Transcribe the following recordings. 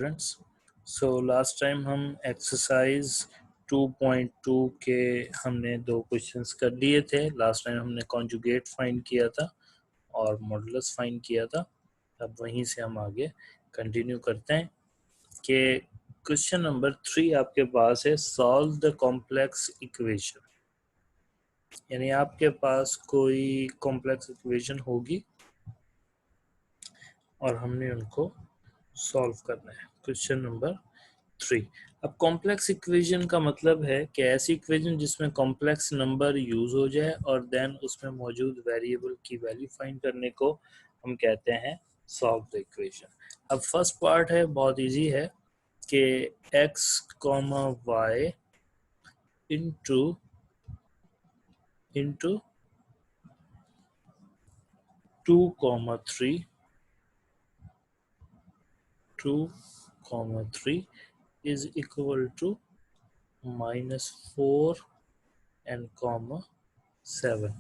Students. So last time हम exercise 2.2 के हमने दो क्वेश्चंस कर लिए थे। लास्ट टाइम हमने कॉन्जुगेट फाइंड किया था और मॉडुलस फाइंड किया था। अब वहीं से हम आगे कंटिन्यू करते हैं कि क्वेश्चन नंबर 3 आपके पास है, सॉल्व द कॉम्प्लेक्स इक्वेशन। यानी आपके पास कोई कॉम्प्लेक्स इक्वेशन होगी और हमने उनको सॉल्व करना है। Question number 3। अब कॉम्प्लेक्स इक्वेशन का मतलब है कि ऐसी इक्वेशन जिसमें कॉम्प्लेक्स नंबर यूज हो जाए और देन उसमें मौजूद वेरिएबल की वैल्यू फाइंड करने को हम कहते हैं सॉल्व द इक्वेशन। अब फर्स्ट पार्ट है, बहुत इजी है कि x, y into 2, 3 is equal to -4 and 7।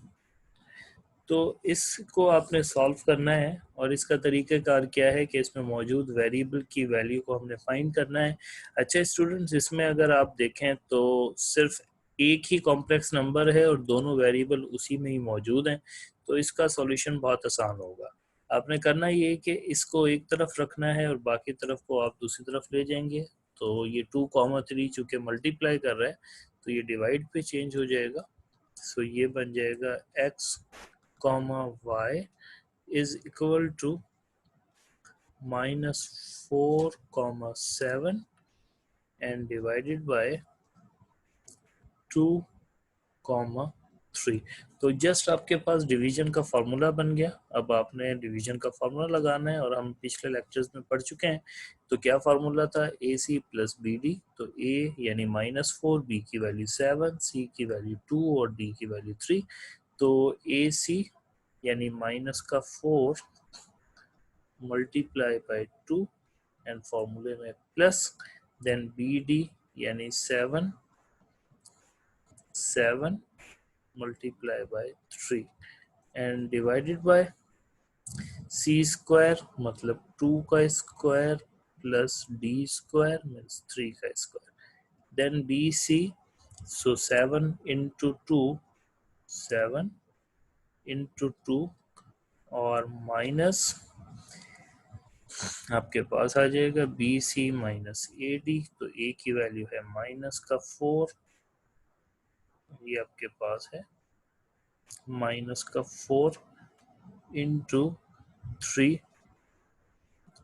तो इसको आपने सॉल्व करना है और इसका तरीक़ाकार क्या है कि इसमें मौजूद वेरिएबल की वैल्यू को हमने फाइंड करना है। अच्छा स्टूडेंट्स, इसमें अगर आप देखें तो सिर्फ एक ही कॉम्प्लेक्स नंबर है और दोनों वेरिएबल उसी में ही मौजूद हैं, तो इसका सॉल्यूशन बहुत आसान होगा। आपने करना ये है कि इसको एक तरफ रखना है और बाकी तरफ को आप दूसरी तरफ ले जाएंगे। तो ये 2, 3 चूँकि मल्टीप्लाई कर रहा है तो ये डिवाइड पे चेंज हो जाएगा। सो ये बन जाएगा x, y is equal to -4, 7 and divided by 2, 3। तो जस्ट आपके पास डिवीजन का फार्मूला बन गया। अब आपने डिवीजन का फार्मूला लगाना है और हम पिछले लेक्चर्स में पढ़ चुके हैं। तो क्या फार्मूला था? AC plus BD। तो A यानी -4, B की वैल्यू 7, C की वैल्यू 2 और D की वैल्यू 3। तो AC यानी -4 मल्टीप्लाई बाय 2 एंड फॉर्मूले में प्लस, देन BD यानी 7 multiply by 3 and divided by C square मतलब 2 का square plus D square means 3 का स्क्वायर, देन BC। सो 7 इंटू 2 और माइनस आपके पास आ जाएगा BC माइनस AD। तो A की वैल्यू है -4, ये आपके पास है -4 इंटू 3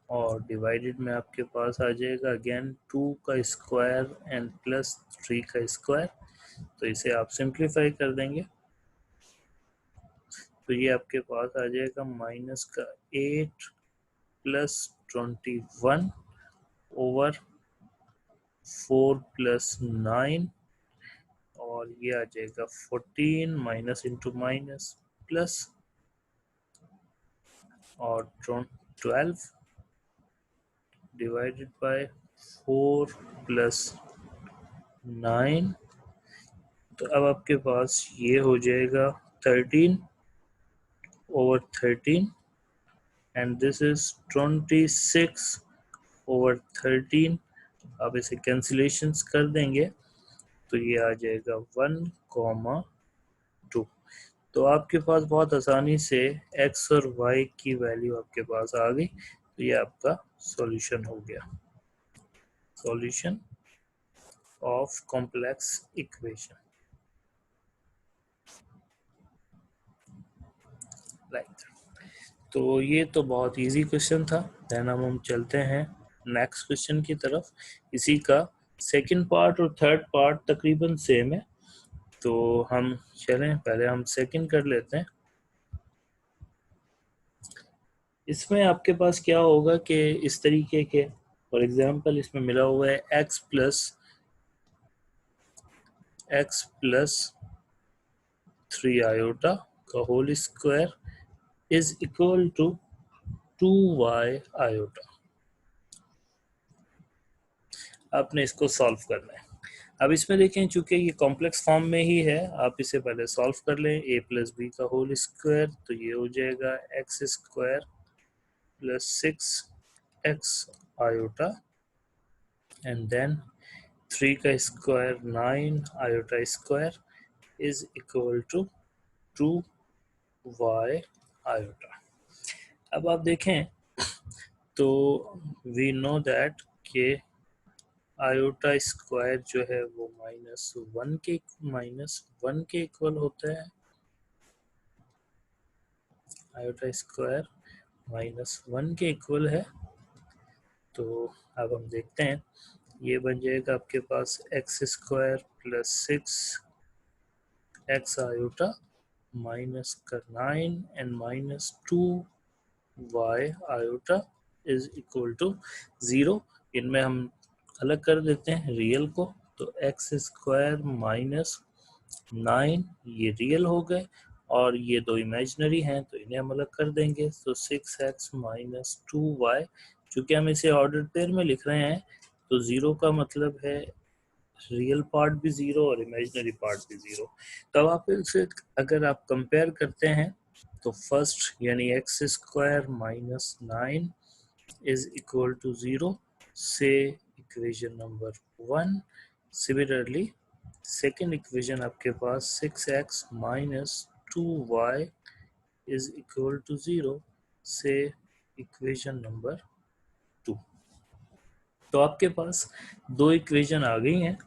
और डिवाइडेड में आपके पास आ जाएगा अगेन 2 का स्क्वायर एंड प्लस 3 का स्क्वायर। तो इसे आप सिंप्लीफाई कर देंगे तो ये आपके पास आ जाएगा -8 प्लस 21 ओवर 4 प्लस 9 और ये आ जाएगा 14 माइनस इंटू माइनस प्लस और 12 डिवाइडेड बाय 4 प्लस 9। तो अब आपके पास ये हो जाएगा 13 over 13 and this is 26 over 13। आप इसे कैंसिलेशंस कर देंगे तो ये आ जाएगा 1, 2। तो आपके पास बहुत आसानी से x और y की वैल्यू आपके पास आ गई। तो ये आपका सॉल्यूशन हो गया, solution of complex equation. Right, तो ये तो बहुत इजी क्वेश्चन था। देन हम चलते हैं नेक्स्ट क्वेश्चन की तरफ। इसी का सेकंड पार्ट और थर्ड पार्ट तकरीबन सेम है, तो हम चलें पहले हम सेकंड कर लेते हैं। इसमें आपके पास क्या होगा कि इस तरीके के, फॉर एग्जांपल इसमें मिला हुआ है x प्लस 3 आयोटा का whole square is equal to 2y iota. आपने इसको सॉल्व करना है। अब इसमें देखें चूंकि ये कॉम्प्लेक्स फॉर्म में ही है, आप इसे पहले सॉल्व कर लें। a प्लस बी का होल स्क्वायर, तो ये हो जाएगा x square plus 6x iota and then 3 का square 9 iota square is equal to 2y iota. अब आप देखें तो वी नो दैट के आयोटा स्क्वायर जो है वो माइनस वन के इक्वल होता है। आयोटा स्क्वायर -1 के इक्वल है। तो अब हम देखते हैं, ये बन जाएगा आपके पास x square plus 6 x iota minus का 9 and -2 y iota is equal to 0। इनमें हम अलग कर देते हैं रियल को, तो एक्स स्क्वायर -9 ये रियल हो गए और ये दो इमेजिनरी हैं तो इन्हें हम अलग कर देंगे। तो 6x - 2y, चूँकि हम इसे ऑर्डर पेयर में लिख रहे हैं तो 0 का मतलब है रियल पार्ट भी 0 और इमेजिनरी पार्ट भी 0। तब आप इसे अगर आप कंपेयर करते हैं तो फर्स्ट यानी X square -9 is equal to 0 से equation number 1। Similarly second equation आपके पास 6x - 2y is equal to 0 से इक्वेशन नंबर 2। तो आपके पास दो इक्वेशन आ गई हैं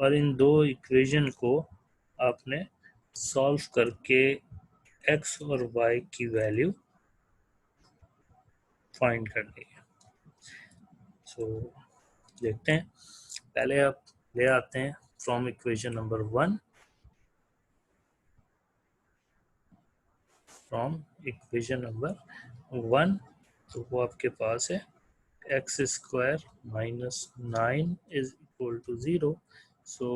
और इन दो इक्वेशन को आपने सॉल्व करके x और y की वैल्यू फाइंड करनी है। सो देखते हैं, पहले आप ले आते हैं from equation number 1, from equation number 1 तो वो आपके पास है X square -9 is equal to 0। So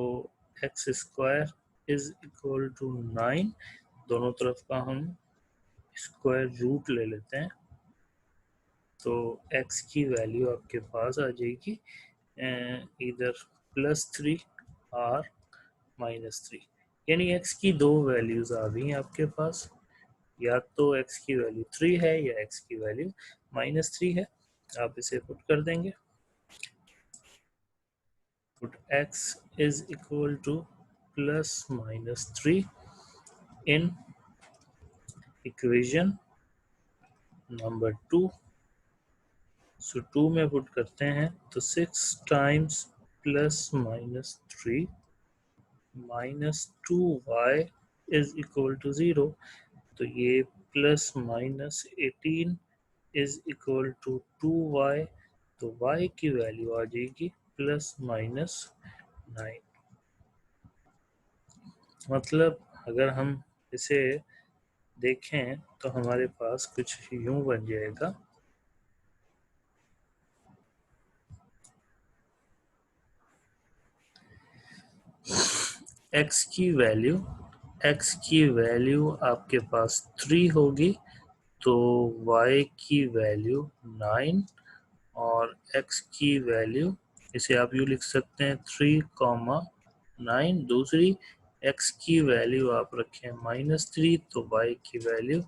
X square is equal to 9, दोनों तरफ का हम स्क्वायर रूट ले लेते हैं तो x की वैल्यू आपके पास आ जाएगी इधर +3 और -3, यानी x की दो वैल्यूज आ गई हैं आपके पास, या तो x की वैल्यू 3 है या x की वैल्यू -3 है। आप इसे पुट कर देंगे, put x is equal to +-3 in equation number 2। So 2 में पुट करते हैं तो 6 times +-3 -2y is equal to 0। तो ये +-18 इज इक्वल टू 2y, तो y की वैल्यू आ जाएगी +-9। मतलब अगर हम इसे देखें तो हमारे पास कुछ यूं बन जाएगा, x की वैल्यू आपके पास 3 होगी तो y की वैल्यू 9 और x की वैल्यू, इसे आप यूँ लिख सकते हैं 3,9। दूसरी x की वैल्यू आप रखें -3 तो y की वैल्यू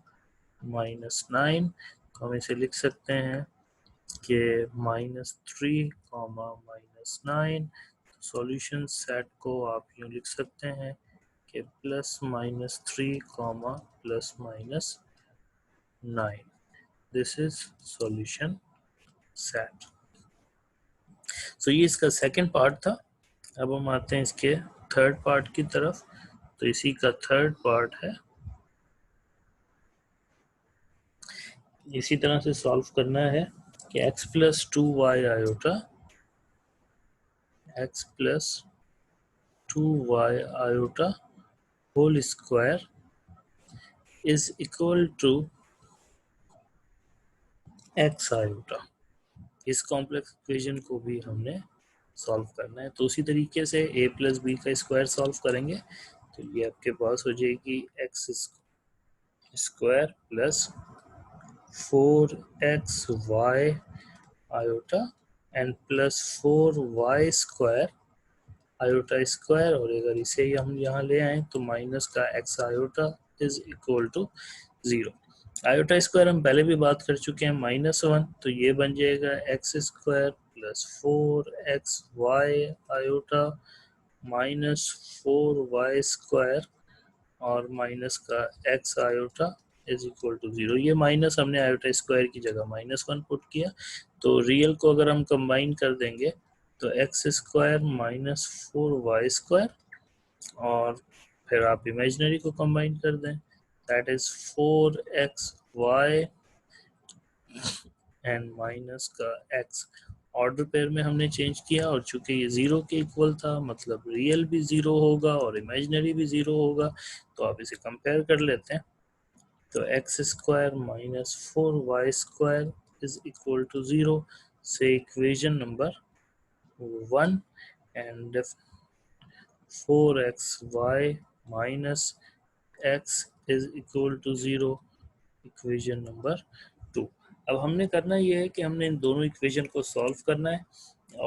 -9। तो हम इसे लिख सकते हैं कि -3, -9। सॉल्यूशन सेट को आप यूँ लिख सकते हैं कि +-3, +-9। This is solution set. So ये इसका सेकंड पार्ट था। अब हम आते हैं इसके थर्ड पार्ट की तरफ। तो इसी का थर्ड पार्ट है, इसी तरह से सॉल्व करना है कि x + 2y आयोटा, x + 2y आयोटा whole square is equal to x iota. इस कॉम्प्लेक्स इक्वेशन को भी हमने सॉल्व करना है। तो उसी तरीके से a + b का स्क्वायर सॉल्व करेंगे तो ये आपके पास हो जाएगी x square plus 4xy iota and +4y square iota square, और अगर इसे ही हम यहाँ ले आए तो माइनस का x iota is equal to 0। Iota square हम पहले भी बात कर चुके हैं -1, तो ये बन जाएगा x square plus 4xy iota minus 4y² और माइनस का x iota is equal to 0। ये माइनस हमने आयोटा स्क्वायर की जगह -1 पुट किया, तो रियल को अगर हम कंबाइन कर देंगे तो x² माइनस 4y² और फिर आप इमेजिनरी को कंबाइन कर दें, that is 4xy and minus का x। ऑर्डर पेयर में हमने चेंज किया और चूंकि ये 0 के इक्वल था, मतलब रियल भी 0 होगा और इमेजिनरी भी 0 होगा, तो आप इसे कंपेयर कर लेते हैं। तो x² minus 4y² is equal to 0 से equation number 1 and 4xy minus x is equal to 0 equation number 2। अब हमने करना ये है कि हमने इन दोनों इक्वेशन को सॉल्व करना है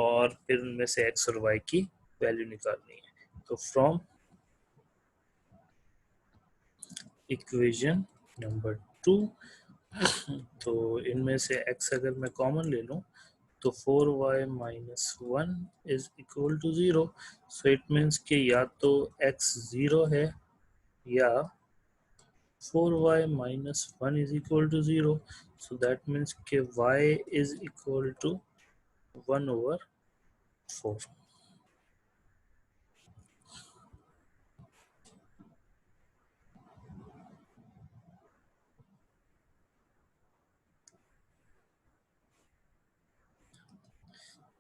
और फिर उनमें से x और y की वैल्यू निकालनी है। तो फ्रॉम इक्वेशन नंबर 2, तो इनमें से x अगर मैं कॉमन ले लूँ तो 4y minus 1 is equal to 0। So it means कि या तो x 0 है या 4y minus 1 is equal to 0. So that means कि y is equal to 1 over 4.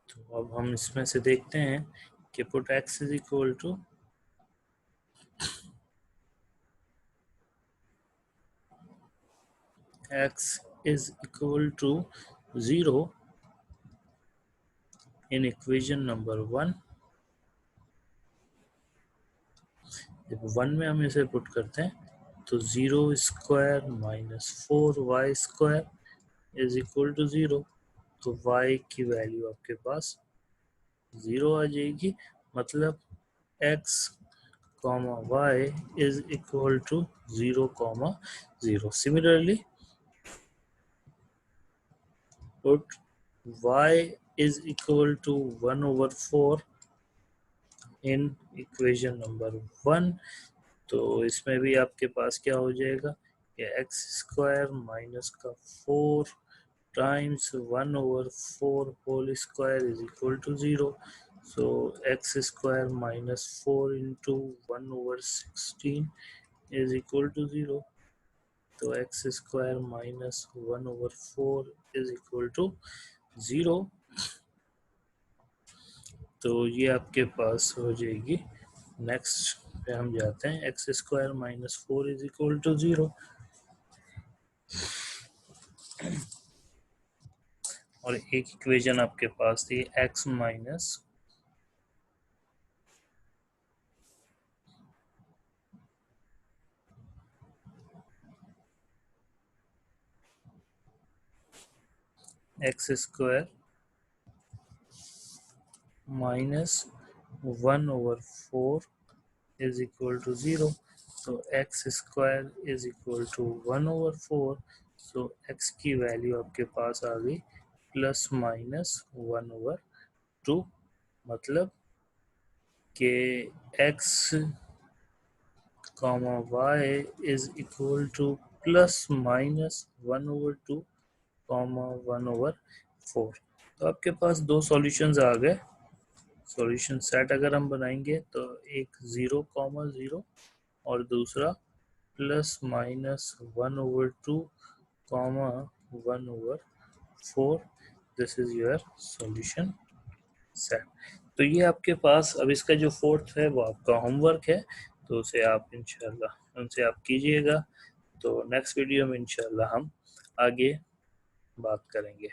तो अब हम इसमें से देखते हैं कि put x is equal to x is equal to 0 in equation number 1। जब 1 में हम इसे पुट करते हैं तो 0² minus 4y² is equal to 0। तो y की वैल्यू आपके पास 0 आ जाएगी, मतलब x comma y is equal to 0 comma 0। Similarly, put y is equal to 1 over 4 in equation number 1। तो इसमें भी आपके पास क्या हो जाएगा कि x² माइनस का 4 times 1 over 4 whole square is equal to 0। So x² minus 4 into 1 over 16 is equal to 0। तो x² minus 1 over 4 is equal to 0। तो ये आपके पास हो जाएगी। नेक्स्ट पे हम जाते हैं, x² minus 4 is equal to 0 और एक इक्वेशन आपके पास थी x minus x² minus 1 over 4 is equal to 0। तो x² is equal to 1 over 4। So x की वैल्यू आपके पास आ गई प्लस माइनस 1 over 2, मतलब कि x comma y is equal to plus minus 1 over 2 comma 1 over 4। तो आपके पास दो सॉल्यूशंस आ गए। सॉल्यूशन सेट अगर हम बनाएंगे तो एक 0 comma 0 और दूसरा plus minus 1 over 2 comma 1 over 4। This is your solution set. तो ये आपके पास, अब इसका जो फोर्थ है वो आपका होमवर्क है, तो उसे आप इंशाल्लाह उनसे आप कीजिएगा। तो नेक्स्ट वीडियो में इंशाल्लाह हम आगे बात करेंगे।